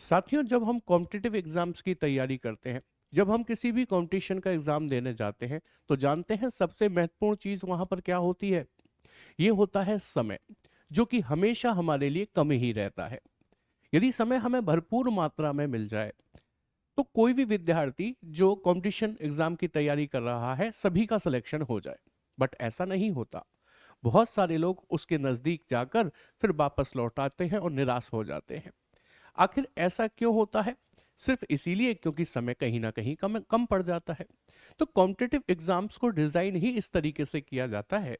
साथियों, जब हम कॉम्पिटिटिव एग्जाम्स की तैयारी करते हैं, जब हम किसी भी कंपटीशन का एग्जाम देने जाते हैं, तो जानते हैं सबसे महत्वपूर्ण चीज वहां पर क्या होती है। ये होता है समय, जो कि हमेशा हमारे लिए कम ही रहता है। यदि समय हमें भरपूर मात्रा में मिल जाए तो कोई भी विद्यार्थी जो कंपटीशन एग्जाम की तैयारी कर रहा है, सभी का सिलेक्शन हो जाए। बट ऐसा नहीं होता। बहुत सारे लोग उसके नजदीक जाकर फिर वापस लौट आते हैं और निराश हो जाते हैं। आखिर ऐसा क्यों होता है? सिर्फ इसीलिए क्योंकि समय कहीं ना कहीं कम कम पड़ जाता है। तो कॉम्पिटिटिव एग्जाम्स को डिजाइन ही इस तरीके से किया जाता है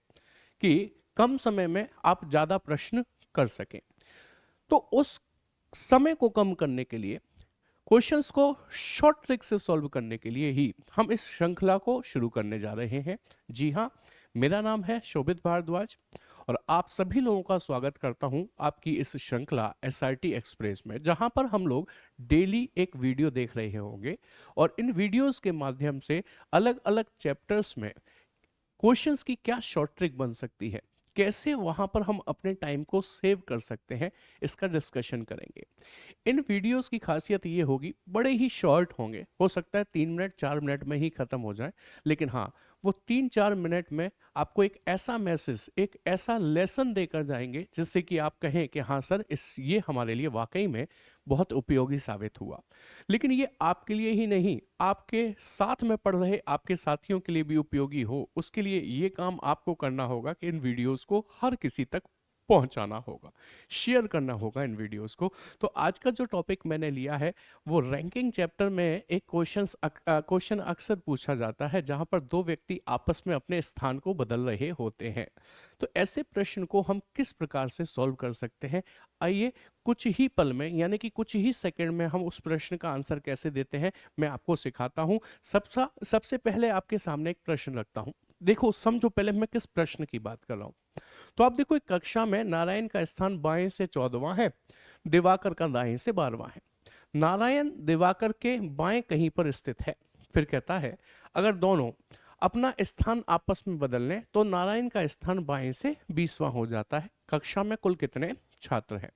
कि कम समय में आप ज्यादा प्रश्न कर सकें। तो उस समय को कम करने के लिए, क्वेश्चंस को शॉर्ट ट्रिक से सॉल्व करने के लिए ही हम इस श्रृंखला को शुरू करने जा रहे हैं। जी हाँ, मेरा नाम है शोभित भारद्वाज और आप सभी लोगों का स्वागत करता हूं आपकी इस श्रृंखला एसआरटी एक्सप्रेस में, जहां पर हम लोग डेली एक वीडियो देख रहे होंगे और इन वीडियोस के माध्यम से अलग अलग चैप्टर्स में क्वेश्चंस की क्या शॉर्ट ट्रिक बन सकती है, कैसे वहां पर हम अपने टाइम को सेव कर सकते हैं, इसका डिस्कशन करेंगे। इन वीडियोस की खासियत ये होगी, बड़े ही शॉर्ट होंगे, हो सकता है 3 मिनट 4 मिनट में ही खत्म हो जाए, लेकिन हाँ, वो 3-4 मिनट में आपको एक ऐसा मैसेज, एक ऐसा लेसन देकर जाएंगे जिससे कि आप कहें कि हाँ सर, इस ये हमारे लिए वाकई में बहुत उपयोगी साबित हुआ। लेकिन ये आपके लिए ही नहीं, आपके साथ में पढ़ रहे आपके साथियों के लिए भी उपयोगी हो, उसके लिए ये काम आपको करना होगा कि इन वीडियोस को हर किसी तक पहुंचाना होगा, शेयर करना होगा इन वीडियोस को। तो आज का जो टॉपिक मैंने लिया है वो रैंकिंग चैप्टर में एक क्वेश्चन अक्सर पूछा जाता है, जहां पर दो व्यक्ति आपस में अपने स्थान को बदल रहे होते हैं। तो ऐसे प्रश्न को हम किस प्रकार से सॉल्व कर सकते हैं, आइए कुछ ही पल में, यानी कि कुछ ही सेकंड में हम उस प्रश्न का आंसर कैसे देते हैं मैं आपको सिखाता हूं। सबसे पहले आपके सामने एक प्रश्न रखता हूं। देखो, समझो पहले मैं किस प्रश्न की बात कर रहा हूं। तो आप देखो, एक कक्षा में नारायण का स्थान बाएं से 14वां है, दिवाकर का दाएं से 12वां है। नारायण दिवाकर के बाएं कहीं पर स्थित है। फिर कहता है, अगर दोनों अपना स्थान आपस में बदल लें तो नारायण का स्थान बाएं से 20वां हो जाता है। कक्षा में कुल कितने छात्र हैं?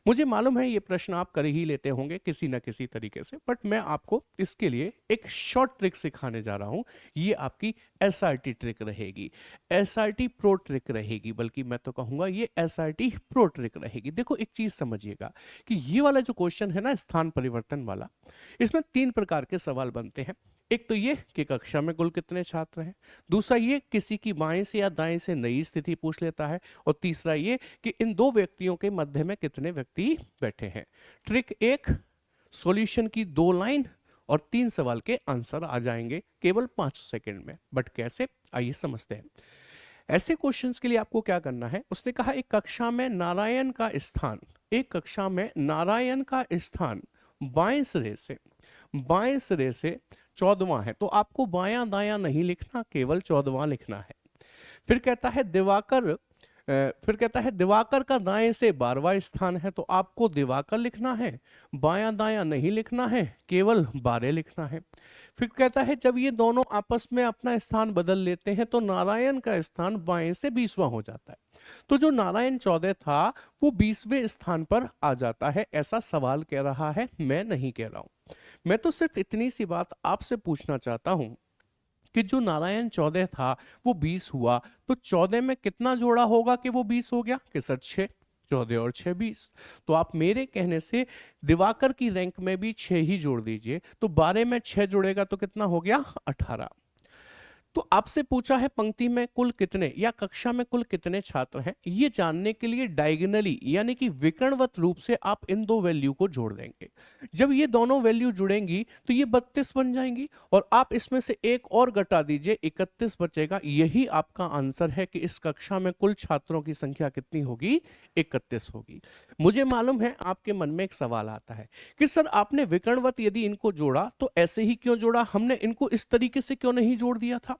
मुझे मालूम है ये प्रश्न आप कर ही लेते होंगे किसी न किसी तरीके से, बट मैं आपको इसके लिए एक शॉर्ट ट्रिक सिखाने जा रहा हूं। ये आपकी एसआरटी ट्रिक रहेगी, एसआरटी प्रो ट्रिक रहेगी, बल्कि मैं तो कहूंगा ये एसआरटी प्रो ट्रिक रहेगी। देखो, एक चीज समझिएगा कि ये वाला जो क्वेश्चन है ना, स्थान परिवर्तन वाला, इसमें 3 प्रकार के सवाल बनते हैं। एक तो ये कि कक्षा में कुल कितने छात्र हैं, दूसरा ये किसी की बाएं से या दाएं से नई स्थिति पूछ लेता है, और तीसरा ये कि इन दो व्यक्तियों के मध्य में कितने व्यक्ति बैठे हैं। ट्रिक एक, सॉल्यूशन की 2 लाइन और 3 सवाल के आंसर आ जाएंगे केवल 5 सेकंड में। बट कैसे, आइए समझते हैं। ऐसे क्वेश्चंस के लिए आपको क्या करना है। उसने कहा एक कक्षा में नारायण का स्थान, एक कक्षा में नारायण का स्थान बाएं सिरे से 14वां है, तो आपको बायां दायां नहीं लिखना, केवल 14वां लिखना है। फिर कहता है दिवाकर का दाएं से 12वां स्थान है, तो आपको दिवाकर लिखना है, बायां दायां नहीं लिखना है, केवल 12 लिखना है। फिर कहता है जब ये दोनों आपस में अपना स्थान बदल लेते हैं तो नारायण का स्थान बाएं से 20वां हो जाता है। तो जो नारायण 14 था वो 20वें स्थान पर आ जाता है, ऐसा सवाल कह रहा है, मैं नहीं कह रहा हूं। मैं तो सिर्फ इतनी सी बात आपसे पूछना चाहता हूं कि जो नारायण 14 था वो 20 हुआ, तो 14 में कितना जोड़ा होगा कि वो 20 हो गया? कि सर 6, 14 और 6 20। तो आप मेरे कहने से दिवाकर की रैंक में भी 6 ही जोड़ दीजिए, तो 12 में 6 जुड़ेगा तो कितना हो गया? 18। तो आपसे पूछा है पंक्ति में कुल कितने या कक्षा में कुल कितने छात्र हैं, ये जानने के लिए डायगोनली यानी कि विकर्णवत रूप से आप इन दो वैल्यू को जोड़ देंगे। जब ये दोनों वैल्यू जुड़ेंगी तो ये 32 बन जाएंगी, और आप इसमें से एक और घटा दीजिए, 31 बचेगा। यही आपका आंसर है कि इस कक्षा में कुल छात्रों की संख्या कितनी होगी? 31 होगी। मुझे मालूम है आपके मन में एक सवाल आता है कि सर आपने विकर्णवत यदि इनको जोड़ा तो ऐसे ही क्यों जोड़ा, हमने इनको इस तरीके से क्यों नहीं जोड़ दिया था?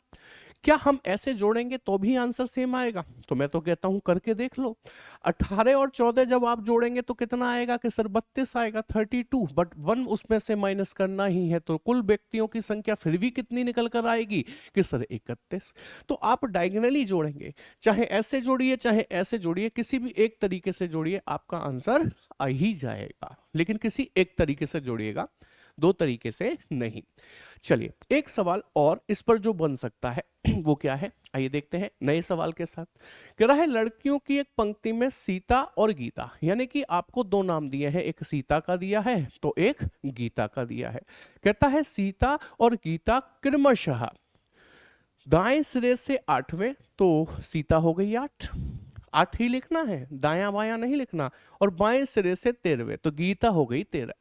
क्या हम ऐसे जोड़ेंगे तो भी आंसर सेम आएगा? तो मैं तो कहता हूं करके देख लो। 18 और 14 जब आप जोड़ेंगे तो कितना आएगा कि सर 32 आएगा, 32, बट 1 उसमें से माइनस करना ही है, तो कुल व्यक्तियों की संख्या फिर भी कितनी निकल कर आएगी कि सर 31। तो आप डायगोनली जोड़ेंगे, चाहे ऐसे जोड़िए चाहे ऐसे जोड़िए, किसी भी एक तरीके से जोड़िए आपका आंसर आ ही जाएगा, लेकिन किसी एक तरीके से जोड़िएगा, दो तरीके से नहीं। चलिए एक सवाल और इस पर जो बन सकता है वो क्या है, आइए देखते हैं नए सवाल के साथ। कह रहा है लड़कियों की एक पंक्ति में सीता और गीता, यानी कि आपको दो नाम दिए हैं, एक सीता का दिया है तो एक गीता का दिया है। कहता है सीता और गीता क्रमशः दाएं सिरे से 8वें, तो सीता हो गई 8, 8 ही लिखना है, दायां बायां नहीं लिखना, और बाएं सिरे से 13वें, तो गीता हो गई 13।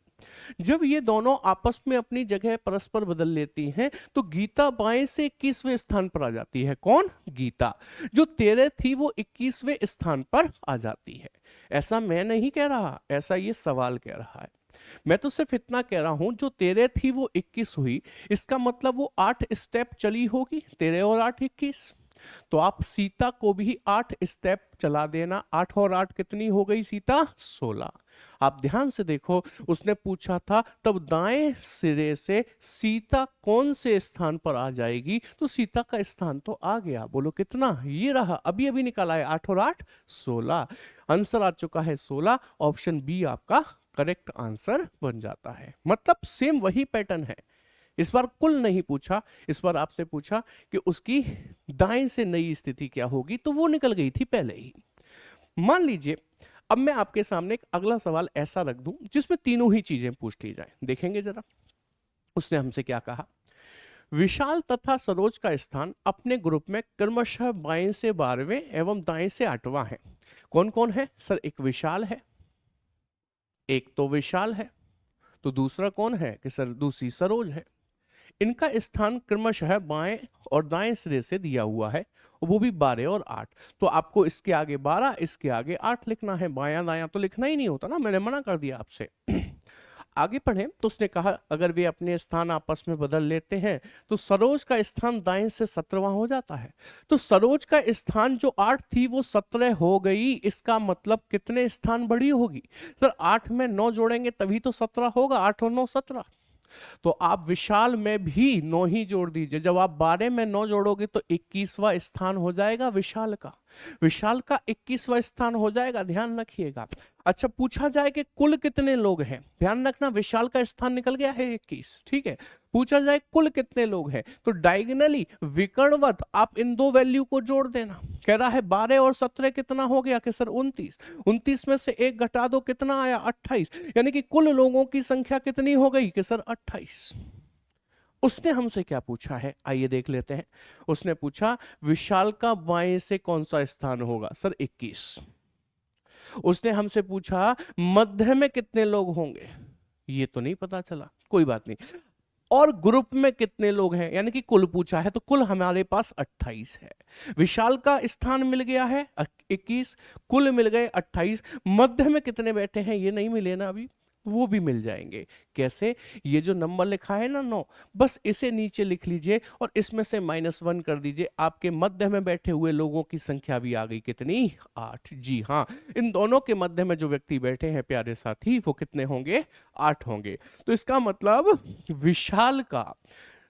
जब ये दोनों आपस में अपनी जगह परस्पर बदल लेती हैं तो गीता बाएं से 21वें स्थान पर आ जाती है। कौन? गीता। जो 13 थी वो 21वें स्थान पर आ जाती है। ऐसा मैं नहीं कह रहा, ऐसा ये सवाल कह रहा है। मैं तो सिर्फ इतना कह रहा हूं जो 13 थी वो 21 हुई, इसका मतलब वो 8 स्टेप चली होगी, 13 और 8 21। तो आप सीता को भी 8 स्टेप चला देना, 8 और 8 कितनी हो गई सीता? 16। आप ध्यान से देखो, उसने पूछा था तब दाएं सिरे से सीता कौन से स्थान पर आ जाएगी, तो सीता का स्थान तो आ गया। बोलो कितना? ये रहा, अभी अभी निकाला है, 8 और 8 16। आंसर आ चुका है 16। ऑप्शन बी आपका करेक्ट आंसर बन जाता है। मतलब सेम वही पैटर्न है। इस बार कुल नहीं पूछा, इस बार आपसे पूछा कि उसकी दाएं से नई स्थिति क्या होगी, तो वो निकल गई थी पहले ही। मान लीजिए अब मैं आपके सामने एक अगला सवाल ऐसा रख दूं जिसमें तीनों ही चीजें पूछ ली जाए, देखेंगे जरा। उसने हमसे क्या कहा? विशाल तथा सरोज का स्थान अपने ग्रुप में क्रमशः बाएं से 12वें एवं दाएं से 8वां है। कौन कौन है सर? एक विशाल है, एक तो विशाल है, तो दूसरा कौन है कि सर दूसरी सरोज है। इनका स्थान क्रमशः बाएं और दाएं सिरे से दिया हुआ है, वो भी 12 और 8। तो आपको इसके आगे 12 इसके आगे 8 लिखना है, बायां दायां तो लिखना ही नहीं होता ना, मैंने मना कर दिया आपसे। आगे पढ़े तो उसने कहा अगर वे अपने स्थान आपस में बदल लेते हैं तो सरोज का स्थान दाएं से 17वां हो जाता है। तो सरोज का स्थान जो 8 थी वो 17 हो गई, इसका मतलब कितने स्थान बड़ी होगी सर? 8 में 9 जोड़ेंगे तभी तो 17 होगा, 8 और 9 17। तो आप विशाल में भी 9 ही जोड़ दीजिए, जब आप 12 में 9 जोड़ोगे तो 21वां स्थान हो जाएगा विशाल का, विशाल का 21वां स्थान हो जाएगा, ध्यान रखिएगा। अच्छा पूछा जाए कि कुल कितने लोग हैं, ध्यान रखना विशाल का स्थान निकल गया है 21, ठीक है। पूछा जाए कुल कितने लोग हैं तो डायगोनली विकर्णवत आप इन दो वैल्यू को जोड़ देना। कह रहा है 12 और 17 कितना हो गया कि सर 29, 29 में से एक घटा दो कितना आया 28, यानी कि कुल लोगों की संख्या कितनी हो गई कि सर 28। उसने हमसे क्या पूछा है आइए देख लेते हैं। उसने पूछा विशाल का बाएं से कौन सा स्थान होगा सर 21। उसने हमसे पूछा मध्य में कितने लोग होंगे, ये तो नहीं पता चला, कोई बात नहीं। और ग्रुप में कितने लोग हैं, यानी कि कुल पूछा है, तो कुल हमारे पास 28 है। विशाल का स्थान मिल गया है 21, कुल मिल गए 28, मध्य में कितने बैठे हैं ये नहीं मिले ना अभी, वो भी मिल जाएंगे। कैसे? ये जो नंबर लिखा है ना 9, बस इसे नीचे लिख लीजिए और इसमें से -1 कर दीजिए, आपके मध्य में बैठे हुए लोगों की संख्या भी आ गई कितनी? 8। जी हाँ, इन दोनों के मध्य में जो व्यक्ति बैठे हैं प्यारे साथी वो कितने होंगे? 8 होंगे। तो इसका मतलब विशाल का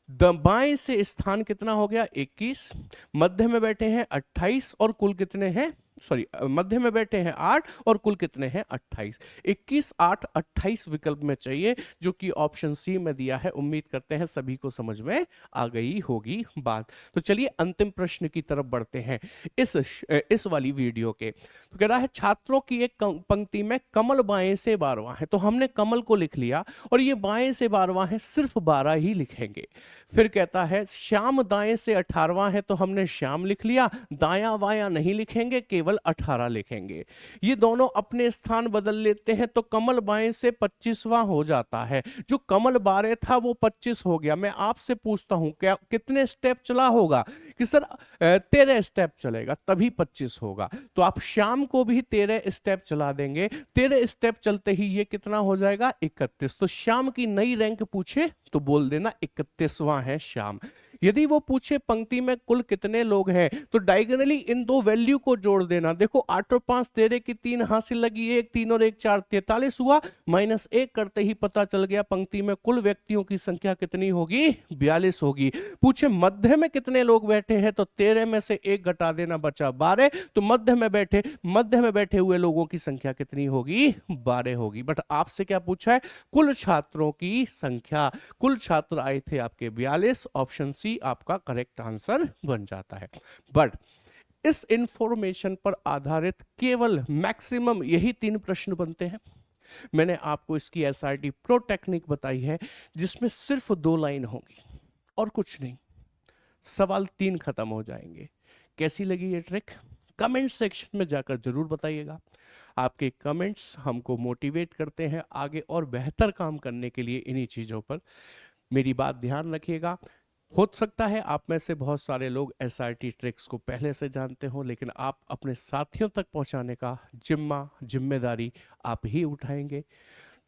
बाएं से स्थान कितना हो गया? 21, मध्य में बैठे हैं 28 और कुल कितने हैं? सॉरी, मध्य में बैठे हैं 8 और कुल कितने हैं? 28। 21 8 28 विकल्प में चाहिए, जो कि ऑप्शन सी में दिया है। उम्मीद करते हैं सभी को समझ में आ गई होगी बात। तो चलिए अंतिम प्रश्न की तरफ बढ़ते हैं इस वाली वीडियो के। तो कह रहा है छात्रों की एक पंक्ति में कमल बाएं से 12वां है, तो हमने कमल को लिख लिया और ये बाएं से 12वां है, सिर्फ 12 ही लिखेंगे। फिर कहता है श्याम दाएं से 18वां है, तो हमने श्याम लिख लिया, दायां वायां नहीं लिखेंगे, केवल 18 लिखेंगे। ये दोनों अपने स्थान बदल लेते हैं तो कमल बाएं से 25वां हो जाता है। जो कमल 12 था वो 25 हो गया। मैं आपसे पूछता हूं क्या कितने स्टेप चला होगा कि सर 13 स्टेप चलेगा तभी 25 होगा। तो आप श्याम को भी 13 स्टेप चला देंगे, 13 स्टेप चलते ही ये कितना हो जाएगा? 31। तो श्याम की नई रैंक पूछे तो बोल देना 31वां है श्याम। यदि वो पूछे पंक्ति में कुल कितने लोग हैं, तो डायगोनली इन दो वैल्यू को जोड़ देना। देखो 8 और 5 13 की 3 हासिल लगी, 1 3 और 1 4 43 हुआ, -1 करते ही पता चल गया पंक्ति में कुल व्यक्तियों की संख्या कितनी होगी, 42 होगी। पूछे मध्य में कितने लोग बैठे हैं, तो 13 में से 1 घटा देना, बचा 12, तो मध्य में बैठे हुए लोगों की संख्या कितनी होगी, 12 होगी। बट आपसे क्या पूछा है, कुल छात्रों की संख्या। कुल छात्र आए थे आपके 42, ऑप्शन सी आपका करेक्ट आंसर बन जाता है। बट इस इंफॉर्मेशन पर आधारित केवल मैक्सिमम यही 3 प्रश्न बनते हैं। मैंने आपको इसकी एसआरटी प्रो टेक्निक बताई है, जिसमें सिर्फ 2 लाइन होगी और कुछ नहीं, सवाल 3 खत्म हो जाएंगे। कैसी लगी ये ट्रिक, कमेंट सेक्शन में जाकर जरूर बताइएगा। आपके कमेंट्स हमको मोटिवेट करते हैं आगे और बेहतर काम करने के लिए इन्हीं चीज़ों पर। मेरी बात ध्यान रखिएगा। हो सकता है आप में से बहुत सारे लोग एसआरटी ट्रिक्स को पहले से जानते हो, लेकिन आप अपने साथियों तक पहुंचाने का जिम्मेदारी आप ही उठाएंगे।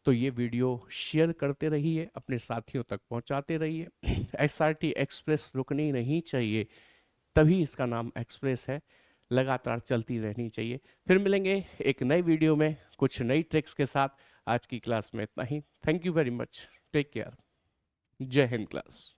तो ये वीडियो शेयर करते रहिए, अपने साथियों तक पहुंचाते रहिए। एसआरटी एक्सप्रेस रुकनी नहीं चाहिए, तभी इसका नाम एक्सप्रेस है, लगातार चलती रहनी चाहिए। फिर मिलेंगे एक नई वीडियो में कुछ नई ट्रिक्स के साथ। आज की क्लास में इतना ही। Thank you very much, take care, जय हिंद क्लास।